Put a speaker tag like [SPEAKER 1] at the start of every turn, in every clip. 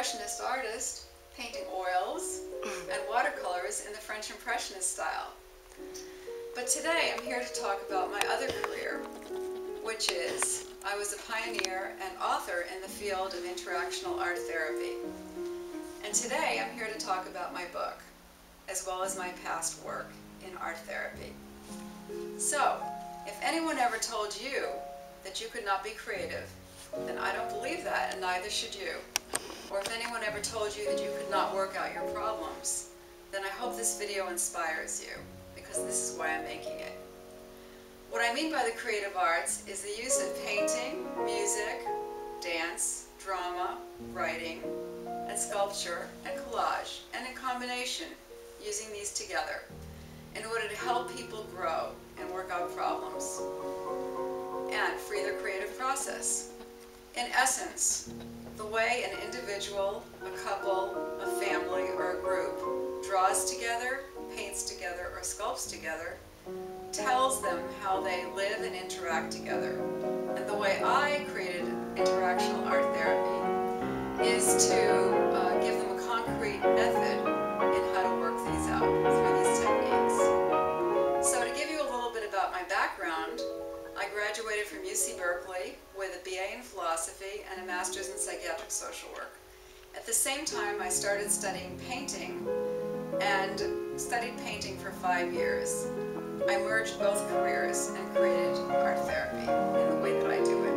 [SPEAKER 1] Impressionist artist, painting oils and watercolors in the French Impressionist style. But today I'm here to talk about my other career, which is I was a pioneer and author in the field of interactional art therapy. And today I'm here to talk about my book, as well as my past work in art therapy. So, if anyone ever told you that you could not be creative, then I don't believe that, and neither should you. Or if anyone ever told you that you could not work out your problems, then I hope this video inspires you, because this is why I'm making it. What I mean by the creative arts is the use of painting, music, dance, drama, writing, and sculpture, and collage, and in combination, using these together in order to help people grow and work out problems and free their creative process. In essence, the way an individual, a couple, a family, or a group draws together, paints together, or sculpts together tells them how they live and interact together. And the way I created interactional art therapy is to give them a concrete method in how to work these out through these techniques. So to give you a little bit about my background, I graduated from UC Berkeley with a BA in philosophy and a master's in psychiatric social work. At the same time, I started studying painting and studied painting for 5 years. I merged both careers and created art therapy in the way that I do it.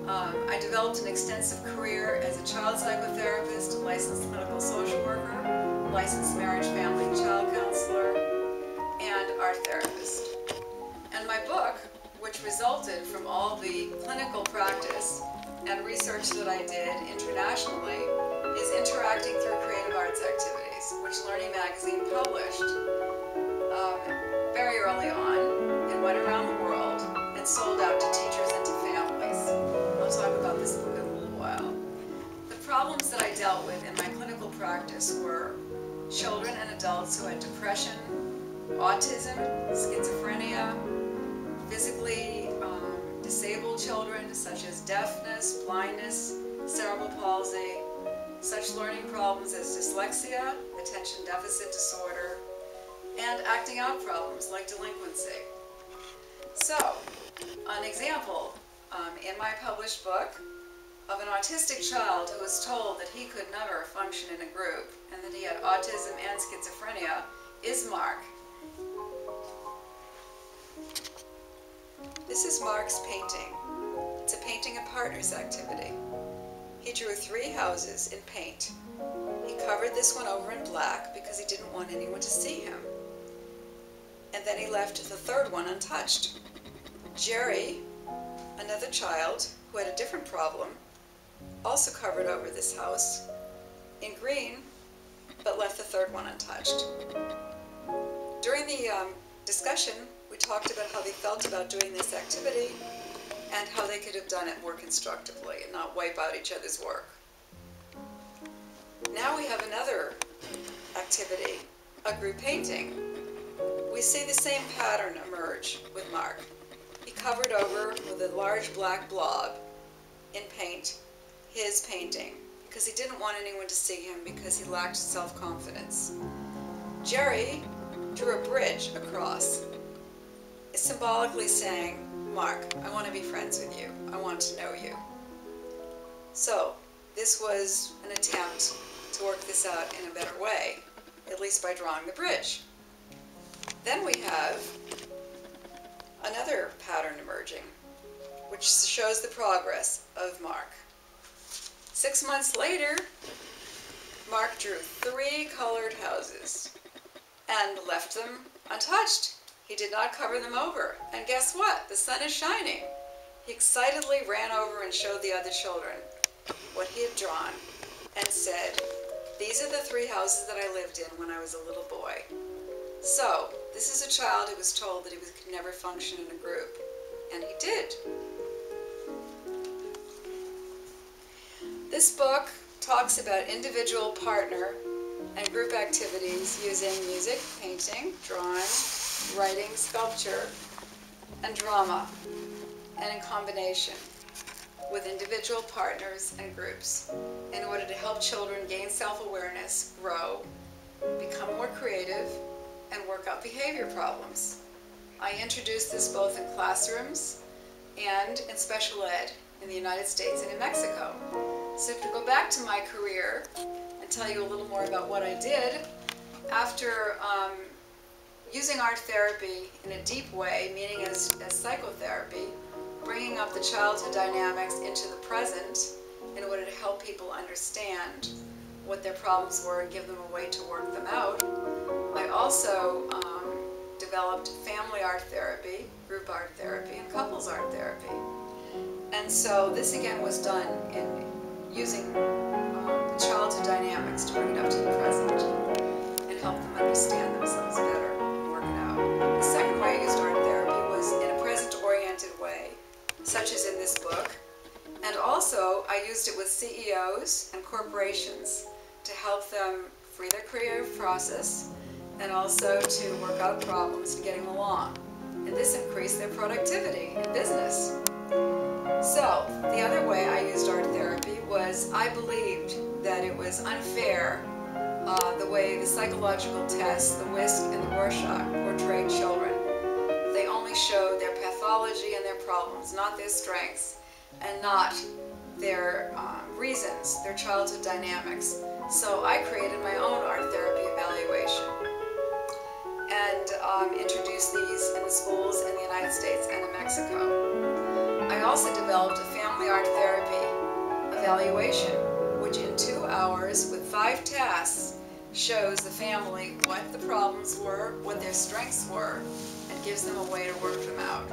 [SPEAKER 1] I developed an extensive career as a child psychotherapist, licensed clinical social worker, licensed marriage, family, and child counselor, and art therapist. And my book, which resulted from all the clinical practice and research that I did internationally, is Interacting Through Creative Arts Activities, which Learning Magazine published very early on. It went around the world and sold out to teachers and to families. I'll talk about this book in a little while. The problems that I dealt with in my clinical practice were children and adults who had depression, autism, schizophrenia, physically disabled children such as deafness, blindness, cerebral palsy, such learning problems as dyslexia, attention deficit disorder, and acting out problems like delinquency. So, an example in my published book of an autistic child who was told that he could never function in a group and that he had autism and schizophrenia is Mark. This is Mark's painting. It's a painting and partners activity. He drew 3 houses in paint. He covered this one over in black because he didn't want anyone to see him. And then he left the 3rd one untouched. Jerry, another child who had a different problem, also covered over this house in green, but left the 3rd one untouched. During the discussion, we talked about how they felt about doing this activity and how they could have done it more constructively and not wipe out each other's work. Now we have another activity, a group painting. We see the same pattern emerge with Mark. He covered over with a large black blob in paint his painting because he didn't want anyone to see him because he lacked self-confidence. Jerry drew a bridge across, symbolically saying, Mark, I want to be friends with you. I want to know you. So this was an attempt to work this out in a better way, at least by drawing the bridge. Then we have another pattern emerging, which shows the progress of Mark. 6 months later, Mark drew 3 colored houses and left them untouched. He did not cover them over. And guess what? The sun is shining. He excitedly ran over and showed the other children what he had drawn and said, these are the 3 houses that I lived in when I was a little boy. So, this is a child who was told that he could never function in a group, and he did. This book talks about individual, partner, and group activities using music, painting, drawing, writing, sculpture, and drama, and in combination. with individual partners and groups in order to help children gain self-awareness, grow, become more creative, and work out behavior problems. I introduced this both in classrooms and in special ed in the United States and in Mexico. So to go back to my career and tell you a little more about what I did, after using art therapy in a deep way, meaning as psychotherapy, bringing up the childhood dynamics into the present in order to help people understand what their problems were and give them a way to work them out. I also developed family art therapy, group art therapy, and couples art therapy. And so this again was done in using the childhood dynamics to bring it up to the present and help them understand themselves better and work it out. The second way I used art therapy was in a present-oriented way, such as in this book. And also I used it with CEOs and corporations to help them free their creative process and also to work out problems and getting along. And this increased their productivity in business. So, the other way I used art therapy was I believed that it was unfair the way the psychological tests, the WISC and the Rorschach, portrayed children. They only showed their pathology and their problems, not their strengths, and not their reasons, their childhood dynamics. So I created my own art therapy evaluation and introduced these in the schools in the United States and in Mexico. I also developed a family art therapy evaluation, which in 2 hours with 5 tasks shows the family what the problems were, what their strengths were, and gives them a way to work them out.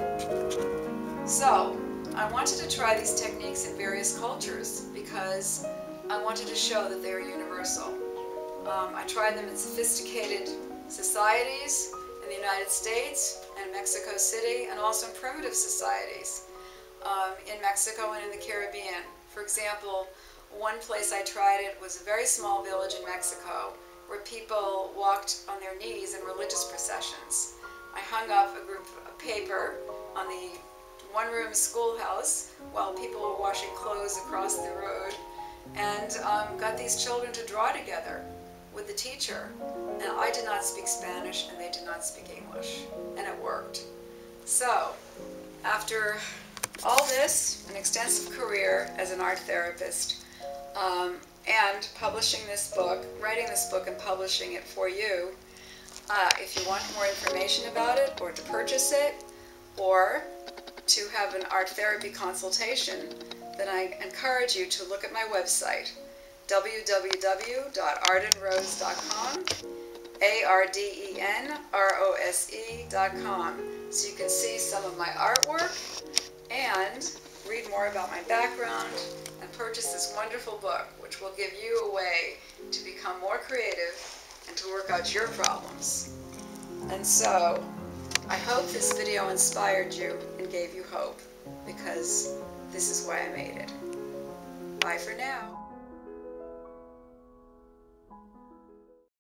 [SPEAKER 1] So, I wanted to try these techniques in various cultures because I wanted to show that they are universal. I tried them in sophisticated societies in the United States and Mexico City, and also in primitive societies in Mexico and in the Caribbean. For example, one place I tried it was a very small village in Mexico where people walked on their knees in religious processions. I hung up a group of paper on the one-room schoolhouse while people were washing clothes across the road, and got these children to draw together with the teacher. And I did not speak Spanish and they did not speak English, and it worked. So, after all this, an extensive career as an art therapist, and publishing this book, writing this book and publishing it for you, if you want more information about it, or to purchase it, or to have an art therapy consultation, then I encourage you to look at my website, www.ardenrose.com, ARDENROSE.com, so you can see some of my artwork and read more about my background and purchase this wonderful book, which will give you a way to become more creative and to work out your problems. And so, I hope this video inspired you and gave you hope, because this is why I made it. Bye for now.